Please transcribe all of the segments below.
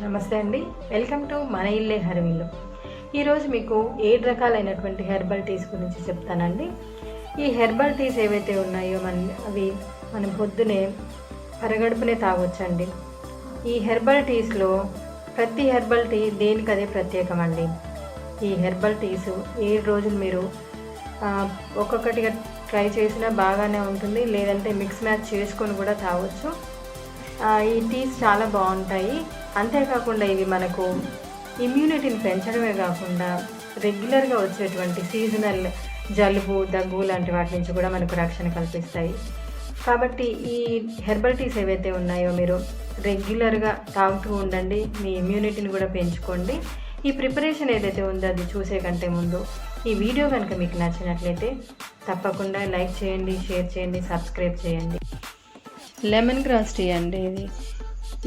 నమస్తే అండి, welcome to మన ఇల్లే హర్విల్లు. ఈరోజు మీకు 7 రకాలైనటువంటి హెర్బల్ టీస్ గురించి చెప్తానండి. ఈ హెర్బల్ టీస్ ఏవైతే ఉన్నాయో అవి మనం పొద్దునే పరగడుపునే తాగొచ్చండి. ఈ హెర్బల్ టీస్లో ప్రతి హెర్బల్ టీ దేనికదే ప్రత్యేకమండి. ఈ హెర్బల్ టీస్ 7 రోజులు మీరు ఒక్కొక్కటిగా ట్రై చేసినా బాగానే ఉంటుంది, లేదంటే మిక్స్ మ్యాచ్ చేసుకొని కూడా తాగొచ్చు. ఈ టీస్ చాలా బాగుంటాయి. అంతేకాకుండా ఇవి మనకు ఇమ్యూనిటీని పెంచడమే కాకుండా రెగ్యులర్గా వచ్చేటువంటి సీజనల్ జలుబు, దగ్గు లాంటి వాటి నుంచి కూడా మనకు రక్షణ కల్పిస్తాయి. కాబట్టి ఈ హెర్బల్ టీస్ ఏవైతే ఉన్నాయో మీరు రెగ్యులర్గా తాగుతూ ఉండండి, మీ ఇమ్యూనిటీని కూడా పెంచుకోండి. ఈ ప్రిపరేషన్ ఏదైతే ఉందో అది చూసే కంటే ముందు ఈ వీడియో కనుక మీకు నచ్చినట్లయితే తప్పకుండా లైక్ చేయండి, షేర్ చేయండి, సబ్స్క్రైబ్ చేయండి. లెమన్ గ్రాస్ టీ అండి ఇది.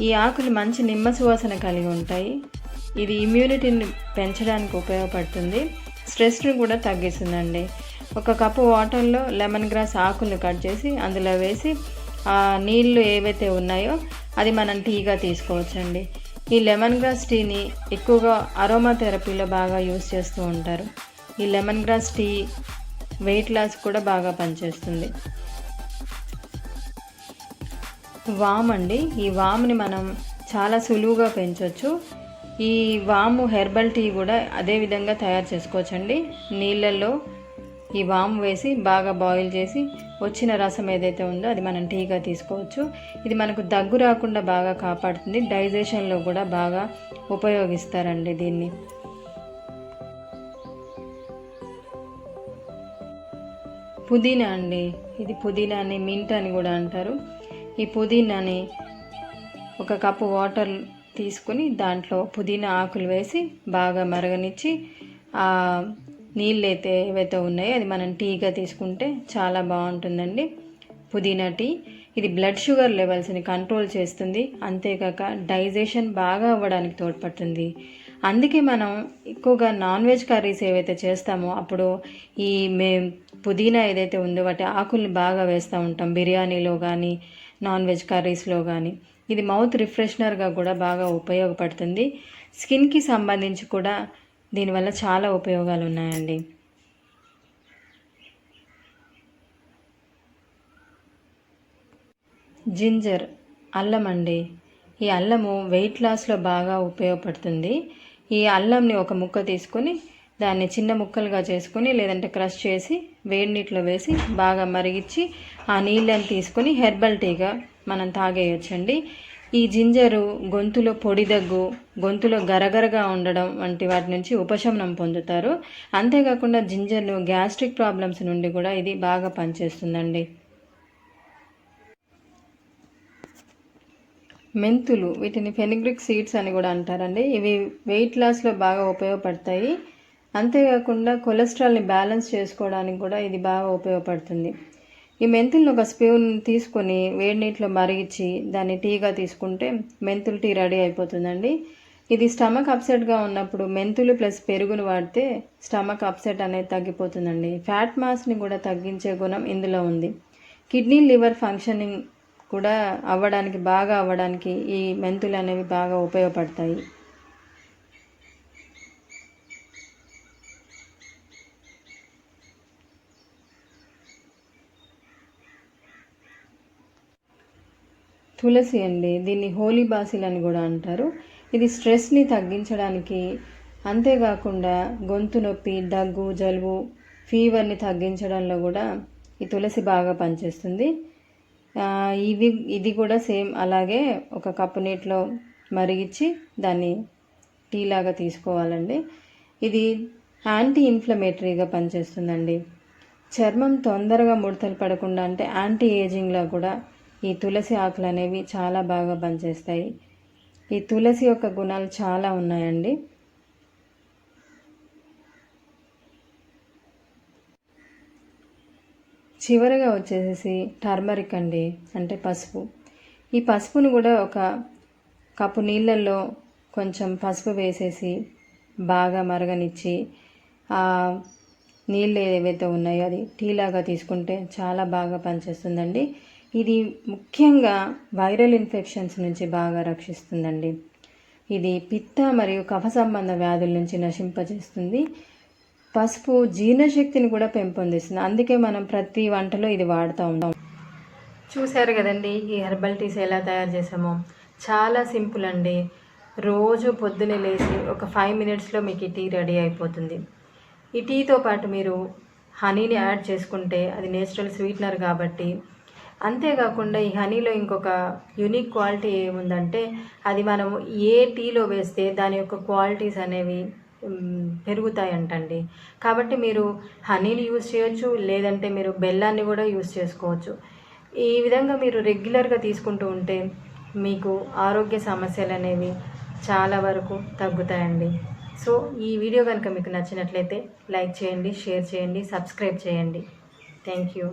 ఈ ఆకులు మంచి నిమ్మ సువాసన కలిగి ఉంటాయి. ఇది ఇమ్యూనిటీని పెంచడానికి ఉపయోగపడుతుంది, స్ట్రెస్ని కూడా తగ్గిస్తుందండి. 1 కప్పు వాటర్లో లెమన్ గ్రాస్ ఆకులను కట్ చేసి అందులో వేసి ఆ నీళ్ళు ఏవైతే ఉన్నాయో అది మనం టీగా తీసుకోవచ్చండి. ఈ లెమన్ గ్రాస్ టీని ఎక్కువగా అరోమా థెరపీలో బాగా యూస్ చేస్తూ ఉంటారు. ఈ lemon grass tea weight loss కూడా బాగా పనిచేస్తుంది. వామ్ అండి, ఈ వామ్ని మనం చాలా సులువుగా పెంచవచ్చు. ఈ వాము హెర్బల్ టీ కూడా అదే విధంగా తయారు చేసుకోవచ్చండి. నీళ్ళల్లో ఈ వామ్ వేసి బాగా బాయిల్ చేసి వచ్చిన రసం ఏదైతే ఉందో అది మనం టీగా తీసుకోవచ్చు. ఇది మనకు దగ్గు రాకుండా బాగా కాపాడుతుంది, డైజెషన్లో కూడా బాగా ఉపయోగిస్తారండి దీన్ని. పుదీనా అండి, ఇది పుదీనాని మింట్ అని కూడా అంటారు. ఈ పుదీనాని 1 కప్పు వాటర్ తీసుకుని దాంట్లో పుదీనా ఆకులు వేసి బాగా మరగనిచ్చి ఆ నీళ్ళు ఏవైతే ఉన్నాయో అది మనం టీగా తీసుకుంటే చాలా బాగుంటుందండి. పుదీనా టీ ఇది బ్లడ్ షుగర్ లెవెల్స్ని కంట్రోల్ చేస్తుంది, అంతేకాక డైజెషన్ బాగా అవ్వడానికి తోడ్పడుతుంది. అందుకే మనం ఎక్కువగా నాన్ వెజ్ కర్రీస్ ఏవైతే చేస్తామో అప్పుడు ఈ పుదీనా ఏదైతే ఉందో వాటి ఆకుల్ని బాగా వేస్తూ ఉంటాం, బిర్యానీలో కానీ నాన్ వెజ్ కర్రీస్లో కానీ. ఇది మౌత్ రిఫ్రెషనర్గా కూడా బాగా ఉపయోగపడుతుంది. స్కిన్కి సంబంధించి కూడా దీనివల్ల చాలా ఉపయోగాలు ఉన్నాయండి. జింజర్, అల్లం అండి. ఈ అల్లము వెయిట్ లాస్లో బాగా ఉపయోగపడుతుంది. ఈ అల్లంని 1 ముక్క తీసుకొని దాన్ని చిన్న ముక్కలుగా చేసుకొని లేదంటే క్రష్ చేసి వేడి నీటిలో వేసి బాగా మరిగించి ఆ నీళ్ళని తీసుకొని హెర్బల్ టీగా మనం తాగేయచ్చండి. ఈ జింజరు గొంతులో పొడి దగ్గు, గొంతులో గరగరగా ఉండడం వంటి వాటి నుంచి ఉపశమనం పొందుతారు. అంతేకాకుండా జింజర్ను గ్యాస్ట్రిక్ ప్రాబ్లమ్స్ నుండి కూడా ఇది బాగా పనిచేస్తుందండి. మెంతులు, వీటిని ఫెనిగ్రిక్ సీడ్స్ అని కూడా అంటారండి. ఇవి వెయిట్ లాస్లో బాగా ఉపయోగపడతాయి. అంతేకాకుండా కొలెస్ట్రాల్ని బ్యాలెన్స్ చేసుకోవడానికి కూడా ఇది బాగా ఉపయోగపడుతుంది. ఈ మెంతులను 1 స్పూన్ తీసుకొని వేడి నీటిలో మరిగించి దాన్ని టీగా తీసుకుంటే మెంతులు టీ రెడీ అయిపోతుందండి. ఇది స్టమక్ అప్సెట్గా ఉన్నప్పుడు మెంతులు ప్లస్ పెరుగును వాడితే స్టమక్ అప్సెట్ అనేది తగ్గిపోతుందండి. ఫ్యాట్ మాస్ని కూడా తగ్గించే గుణం ఇందులో ఉంది. కిడ్నీ, లివర్ ఫంక్షనింగ్ కూడా అవ్వడానికి ఈ మెంతులు అనేవి బాగా ఉపయోగపడతాయి. తులసి అండి, దీన్ని హోలీ బాసిల్ అని కూడా అంటారు. ఇది స్ట్రెస్ని తగ్గించడానికి, అంతేకాకుండా గొంతు నొప్పి, దగ్గు, జలుబు, ఫీవర్ని తగ్గించడంలో కూడా ఈ తులసి బాగా పనిచేస్తుంది. ఇది కూడా సేమ్ అలాగే 1 కప్పు నీటిలో మరిగించి దాన్ని టీ లాగా తీసుకోవాలండి. ఇది యాంటీ ఇన్ఫ్లమేటరీగా పనిచేస్తుందండి. చర్మం తొందరగా ముడతలు పడకుండా, అంటే యాంటీ ఏజింగ్లో కూడా ఈ తులసి ఆకులు అనేవి చాలా బాగా పనిచేస్తాయి. ఈ తులసి యొక్క గుణాలు చాలా ఉన్నాయండి. చివరగా వచ్చేసి టర్మరిక్ అండి, అంటే పసుపు. ఈ పసుపును కూడా 1 కప్పు నీళ్ళల్లో కొంచెం పసుపు వేసేసి బాగా మరగనిచ్చి ఆ నీళ్ళు ఏవైతే ఉన్నాయో అది టీలాగా తీసుకుంటే చాలా బాగా పనిచేస్తుందండి. ఇది ముఖ్యంగా వైరల్ ఇన్ఫెక్షన్స్ నుంచి బాగా రక్షిస్తుందండి. ఇది పిత్త మరియు కఫ సంబంధ వ్యాధుల నుంచి నశింపజేస్తుంది. పసుపు జీర్ణశక్తిని కూడా పెంపొందిస్తుంది. అందుకే మనం ప్రతి వంటలో ఇది వాడుతూ ఉంటాం. చూశారు కదండి ఈ హెర్బల్ టీస్ ఎలా తయారు చేసామో. చాలా సింపుల్ అండి. రోజు పొద్దున్నే లేచి ఒక 5 మినిట్స్లో మీకు ఈ టీ రెడీ అయిపోతుంది. ఈ టీతో పాటు మీరు హనీని యాడ్ చేసుకుంటే అది నేచురల్ స్వీట్నర్ కాబట్టి. అంతేకాకుండా ఈ హనీలో ఇంకొక యూనిక్ క్వాలిటీ ఏముందంటే అది మనం ఏ టీలో వేస్తే దాని యొక్క క్వాలిటీస్ అనేవి పెరుగుతాయంటండి. కాబట్టి మీరు హనీని యూజ్ చేయొచ్చు, లేదంటే మీరు బెల్లాన్ని కూడా యూజ్ చేసుకోవచ్చు. ఈ విధంగా మీరు రెగ్యులర్గా తీసుకుంటూ ఉంటే మీకు ఆరోగ్య సమస్యలు అనేవి చాలా వరకు తగ్గుతాయండి. సో ఈ వీడియో కనుక మీకు నచ్చినట్లయితే లైక్ చేయండి, షేర్ చేయండి, సబ్స్క్రైబ్ చేయండి. Thank you.